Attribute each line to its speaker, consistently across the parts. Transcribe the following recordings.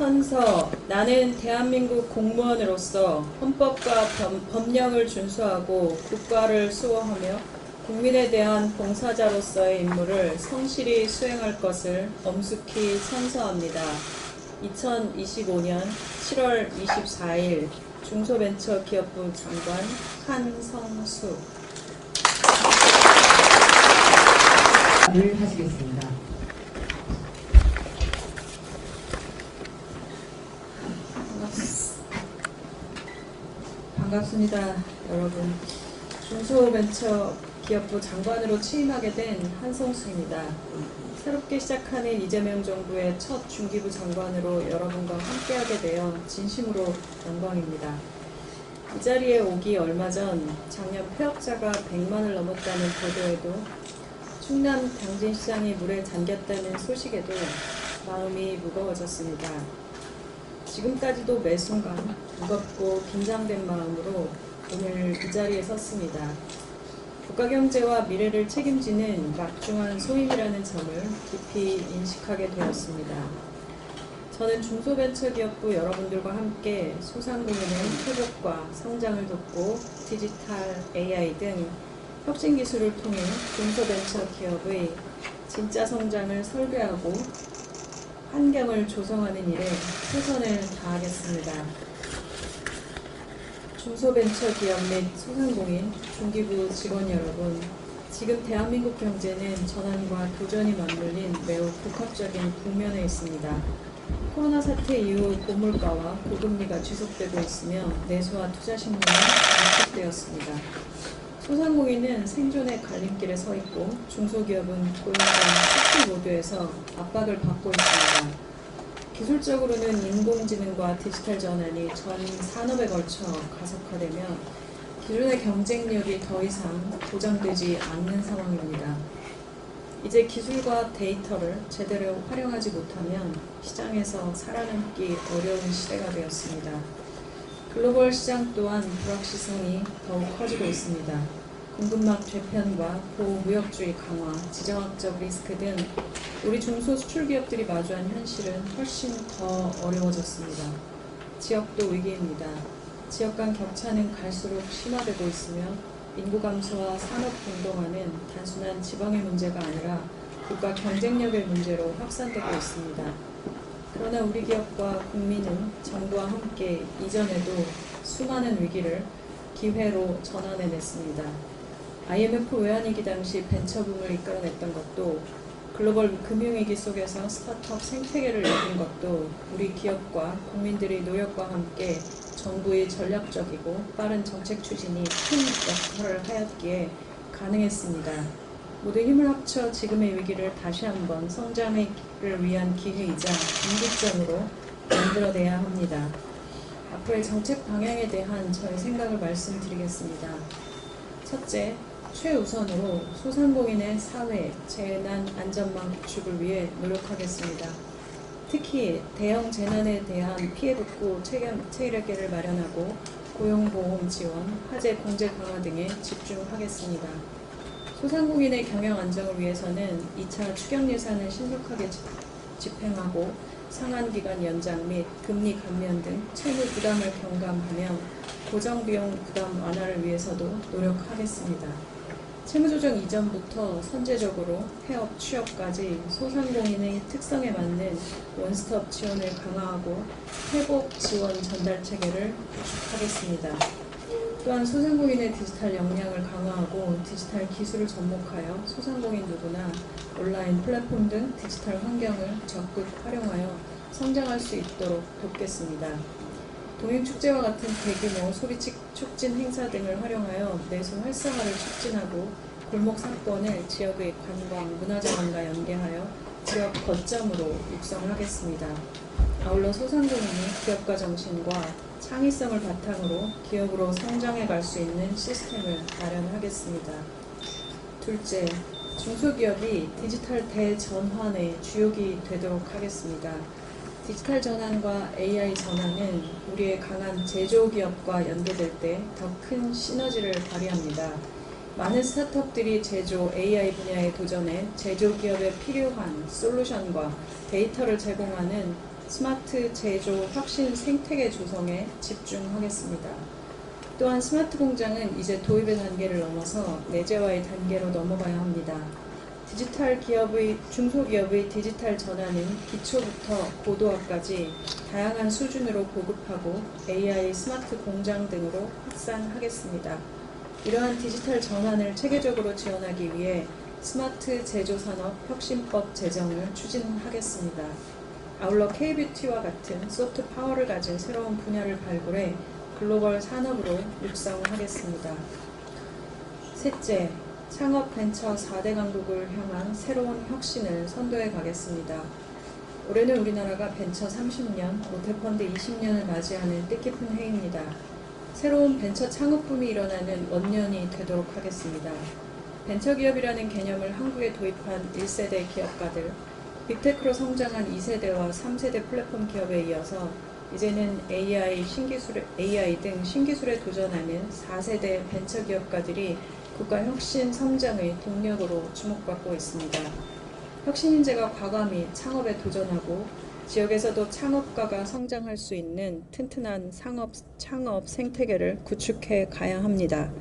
Speaker 1: 헌서. 나는 대한민국 공무원으로서 헌법과 법령을 준수하고 국가를 수호하며 국민에 대한 봉사자로서의 임무를 성실히 수행할 것을 엄숙히 선서합니다. 2025년 7월 24일 중소벤처기업부 장관 한성수.
Speaker 2: 를 하시겠습니다.
Speaker 1: 반갑습니다, 여러분. 중소벤처기업부 장관으로 취임하게 된 한성수입니다. 새롭게 시작하는 이재명 정부의 첫 중기부 장관으로 여러분과 함께하게 되어 진심으로 영광입니다. 이 자리에 오기 얼마 전 작년 폐업자가 100만을 넘었다는 보도에도 충남 당진시장이 물에 잠겼다는 소식에도 마음이 무거워졌습니다. 지금까지도 매 순간 무겁고 긴장된 마음으로 오늘 이 자리에 섰습니다. 국가경제와 미래를 책임지는 막중한 소임이라는 점을 깊이 인식하게 되었습니다. 저는 중소벤처기업부 여러분들과 함께 소상공인의 회복과 성장을 돕고 디지털, AI 등 혁신기술을 통해 중소벤처기업의 진짜 성장을 설계하고 환경을 조성하는 일에 최선을 다하겠습니다. 중소벤처기업 및 소상공인, 중기부 직원 여러분, 지금 대한민국 경제는 전환과 도전이 맞물린 매우 복합적인 국면에 있습니다. 코로나 사태 이후 고물가와 고금리가 지속되고 있으며 내수와 투자 심리는 위축되었습니다. 소상공인은 생존의 갈림길에 서 있고 중소기업은 고용과 수출 모두에서 압박을 받고 있습니다. 기술적으로는 인공지능과 디지털 전환이 전 산업에 걸쳐 가속화되며 기존의 경쟁력이 더 이상 보장되지 않는 상황입니다. 이제 기술과 데이터를 제대로 활용하지 못하면 시장에서 살아남기 어려운 시대가 되었습니다. 글로벌 시장 또한 불확실성이 더욱 커지고 있습니다. 공급망 재편과 보호무역주의 강화, 지정학적 리스크 등 우리 중소수출기업들이 마주한 현실은 훨씬 더 어려워졌습니다. 지역도 위기입니다. 지역 간 격차는 갈수록 심화되고 있으며 인구 감소와 산업 동동화는 단순한 지방의 문제가 아니라 국가 경쟁력의 문제로 확산되고 있습니다. 그러나 우리 기업과 국민은 정부와 함께 이전에도 수많은 위기를 기회로 전환해냈습니다. IMF 외환위기 당시 벤처붐을 이끌어냈던 것도, 글로벌 금융위기 속에서 스타트업 생태계를 열린 것도 우리 기업과 국민들의 노력과 함께 정부의 전략적이고 빠른 정책 추진이 큰 역할을 하였기에 가능했습니다. 모두 힘을 합쳐 지금의 위기를 다시 한번 성장을 위한 기회이자 인기점으로 만들어내야 합니다. 앞으로의 정책 방향에 대한 저의 생각을 말씀드리겠습니다. 첫째, 최우선으로 소상공인의 사회, 재난, 안전망 구축을 위해 노력하겠습니다. 특히 대형 재난에 대한 피해 복구 체계를 마련하고 고용보험 지원, 화재 공제 강화 등에 집중하겠습니다. 소상공인의 경영 안정을 위해서는 2차 추경 예산을 신속하게 집행하고 상환기간 연장 및 금리 감면 등 채무 부담을 경감하며 고정비용 부담 완화를 위해서도 노력하겠습니다. 채무조정 이전부터 선제적으로 폐업, 취업까지 소상공인의 특성에 맞는 원스톱 지원을 강화하고 회복 지원 전달 체계를 구축하겠습니다. 또한 소상공인의 디지털 역량을 강화하고 디지털 기술을 접목하여 소상공인 누구나 온라인 플랫폼 등 디지털 환경을 적극 활용하여 성장할 수 있도록 돕겠습니다. 동행축제와 같은 대규모 소비 촉진 행사 등을 활용하여 내수 활성화를 촉진하고 골목 상권을 지역의 관광, 문화자원과 연계하여 지역 거점으로 육성하겠습니다. 아울러 소상공인이 기업가 정신과 창의성을 바탕으로 기업으로 성장해 갈 수 있는 시스템을 마련하겠습니다. 둘째, 중소기업이 디지털 대전환의 주역이 되도록 하겠습니다. 디지털 전환과 AI 전환은 우리의 강한 제조기업과 연계될 때 더 큰 시너지를 발휘합니다. 많은 스타트업들이 제조 AI 분야에 도전해 제조기업에 필요한 솔루션과 데이터를 제공하는 스마트 제조 혁신 생태계 조성에 집중하겠습니다. 또한 스마트 공장은 이제 도입의 단계를 넘어서 내재화의 단계로 넘어가야 합니다. 중소기업의 디지털 전환은 기초부터 고도화까지 다양한 수준으로 보급하고 AI 스마트 공장 등으로 확산하겠습니다. 이러한 디지털 전환을 체계적으로 지원하기 위해 스마트 제조산업 혁신법 제정을 추진하겠습니다. 아울러 K-뷰티와 같은 소프트 파워를 가진 새로운 분야를 발굴해 글로벌 산업으로 육성하겠습니다. 셋째, 창업 벤처 4대 강국을 향한 새로운 혁신을 선도해 가겠습니다. 올해는 우리나라가 벤처 30년, 모태펀드 20년을 맞이하는 뜻깊은 해입니다. 새로운 벤처 창업붐이 일어나는 원년이 되도록 하겠습니다. 벤처기업이라는 개념을 한국에 도입한 1세대 기업가들, 빅테크로 성장한 2세대와 3세대 플랫폼 기업에 이어서 이제는 AI 등 신기술에 도전하는 4세대 벤처기업가들이 국가 혁신 성장의 동력으로 주목받고 있습니다. 혁신인재가 과감히 창업에 도전하고 지역에서도 창업가가 성장할 수 있는 튼튼한 창업 생태계를 구축해 가야 합니다.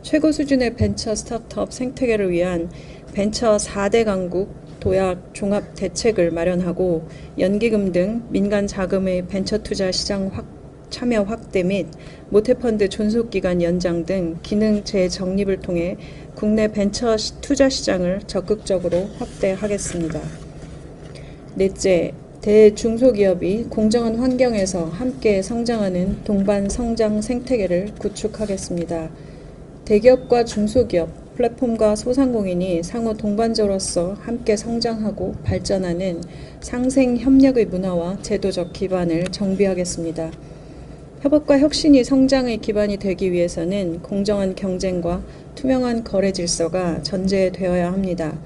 Speaker 1: 최고 수준의 벤처 스타트업 생태계를 위한 벤처 4대 강국 도약 종합 대책을 마련하고 연기금 등 민간 자금의 벤처 투자 시장 참여 확대 및 모태펀드 존속기간 연장 등 기능 재정립을 통해 국내 벤처 투자 시장을 적극적으로 확대하겠습니다. 넷째, 대중소기업이 공정한 환경에서 함께 성장하는 동반 성장 생태계를 구축하겠습니다. 대기업과 중소기업, 플랫폼과 소상공인이 상호 동반자로서 함께 성장하고 발전하는 상생 협력의 문화와 제도적 기반을 정비하겠습니다. 협업과 혁신이 성장의 기반이 되기 위해서는 공정한 경쟁과 투명한 거래 질서가 전제되어야 합니다.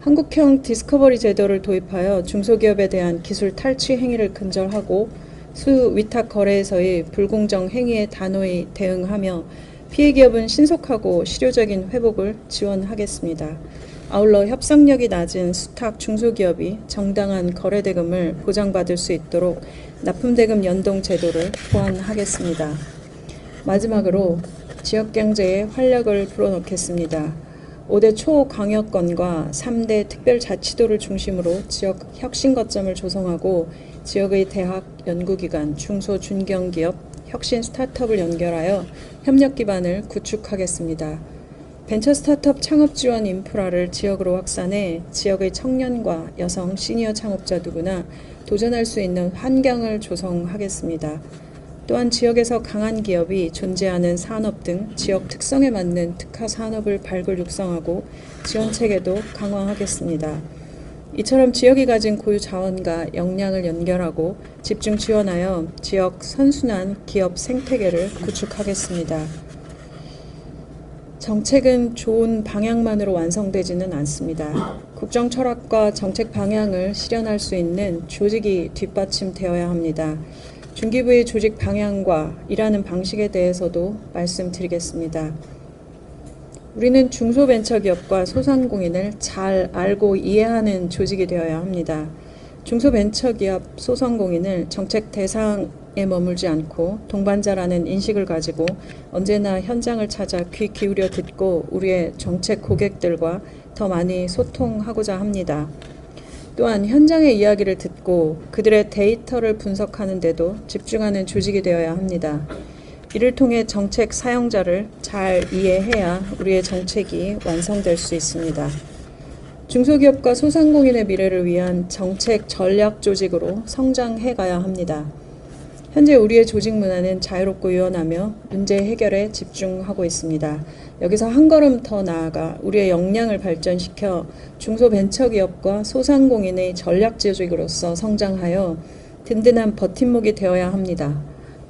Speaker 1: 한국형 디스커버리 제도를 도입하여 중소기업에 대한 기술 탈취 행위를 근절하고 수위탁 거래에서의 불공정 행위에 단호히 대응하며 피해 기업은 신속하고 실효적인 회복을 지원하겠습니다. 아울러 협상력이 낮은 수탁 중소기업이 정당한 거래대금을 보장받을 수 있도록 납품대금 연동 제도를 보완하겠습니다. 마지막으로 지역경제에 활력을 불어넣겠습니다. 5대 초광역권과 3대 특별자치도를 중심으로 지역 혁신 거점을 조성하고 지역의 대학, 연구기관, 중소, 중견기업, 혁신 스타트업을 연결하여 협력 기반을 구축하겠습니다. 벤처 스타트업 창업 지원 인프라를 지역으로 확산해 지역의 청년과 여성, 시니어 창업자 누구나 도전할 수 있는 환경을 조성하겠습니다. 또한 지역에서 강한 기업이 존재하는 산업 등 지역 특성에 맞는 특화 산업을 발굴 육성하고 지원 체계도 강화하겠습니다. 이처럼 지역이 가진 고유 자원과 역량을 연결하고 집중 지원하여 지역 선순환 기업 생태계를 구축하겠습니다. 정책은 좋은 방향만으로 완성되지는 않습니다. 국정 철학과 정책 방향을 실현할 수 있는 조직이 뒷받침되어야 합니다. 중기부의 조직 방향과 일하는 방식에 대해서도 말씀드리겠습니다. 우리는 중소벤처기업과 소상공인을 잘 알고 이해하는 조직이 되어야 합니다. 중소벤처기업, 소상공인을 정책 대상에 머물지 않고 동반자라는 인식을 가지고 언제나 현장을 찾아 귀 기울여 듣고 우리의 정책 고객들과 더 많이 소통하고자 합니다. 또한 현장의 이야기를 듣고 그들의 데이터를 분석하는 데도 집중하는 조직이 되어야 합니다. 이를 통해 정책 사용자를 잘 이해해야 우리의 정책이 완성될 수 있습니다. 중소기업과 소상공인의 미래를 위한 정책 전략 조직으로 성장해 가야 합니다. 현재 우리의 조직 문화는 자유롭고 유연하며 문제 해결에 집중하고 있습니다. 여기서 한 걸음 더 나아가 우리의 역량을 발전시켜 중소벤처기업과 소상공인의 전략 조직으로서 성장하여 든든한 버팀목이 되어야 합니다.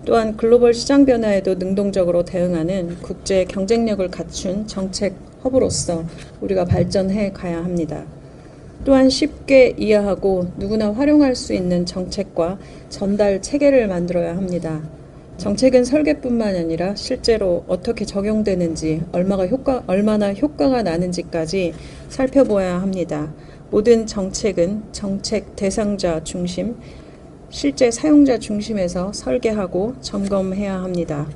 Speaker 1: 또한 글로벌 시장 변화에도 능동적으로 대응하는 국제 경쟁력을 갖춘 정책 허브로서 우리가 발전해 가야 합니다. 또한 쉽게 이해하고 누구나 활용할 수 있는 정책과 전달 체계를 만들어야 합니다. 정책은 설계뿐만 아니라 실제로 어떻게 적용되는지, 얼마나 효과가 나는지까지 살펴보아야 합니다. 모든 정책은 정책 대상자 중심, 실제 사용자 중심에서 설계하고 점검해야 합니다.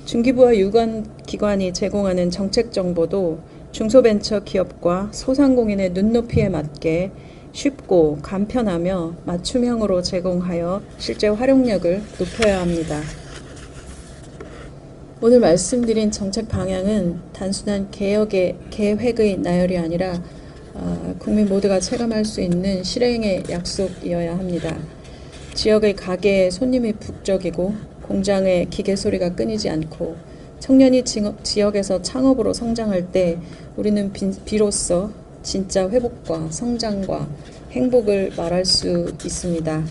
Speaker 1: 중기부와 유관기관이 제공하는 정책 정보도 중소벤처기업과 소상공인의 눈높이에 맞게 쉽고 간편하며 맞춤형으로 제공하여 실제 활용력을 높여야 합니다. 오늘 말씀드린 정책 방향은 단순한 개혁의 계획의 나열이 아니라 국민 모두가 체감할 수 있는 실행의 약속이어야 합니다. 지역의 가게에 손님이 북적이고 공장의 기계 소리가 끊이지 않고 청년이 지역에서 창업으로 성장할 때 우리는 비로소 진짜 회복과 성장과 행복을 말할 수 있습니다.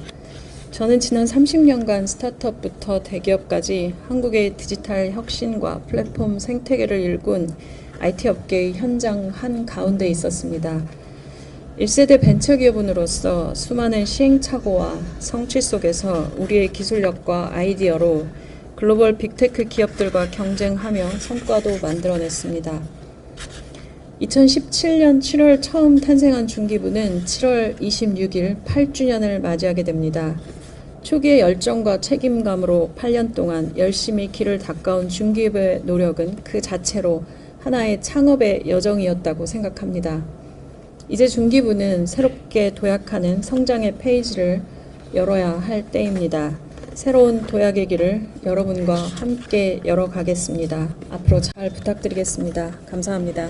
Speaker 1: 저는 지난 30년간 스타트업부터 대기업까지 한국의 디지털 혁신과 플랫폼 생태계를 일군 IT 업계의 현장 한가운데 있었습니다. 1세대 벤처기업인으로서 수많은 시행착오와 성취 속에서 우리의 기술력과 아이디어로 글로벌 빅테크 기업들과 경쟁하며 성과도 만들어냈습니다. 2017년 7월 처음 탄생한 중기부는 7월 26일 8주년을 맞이하게 됩니다. 초기의 열정과 책임감으로 8년 동안 열심히 길을 닦아온 중기부의 노력은 그 자체로 하나의 창업의 여정이었다고 생각합니다. 이제 중기부는 새롭게 도약하는 성장의 페이지를 열어야 할 때입니다. 새로운 도약의 길을 여러분과 함께 열어가겠습니다. 앞으로 잘 부탁드리겠습니다. 감사합니다.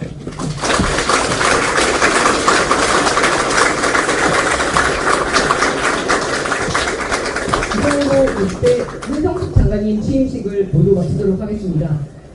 Speaker 2: 이상으로 이때 한성숙 장관님 취임식을 모두 마치도록 하겠습니다.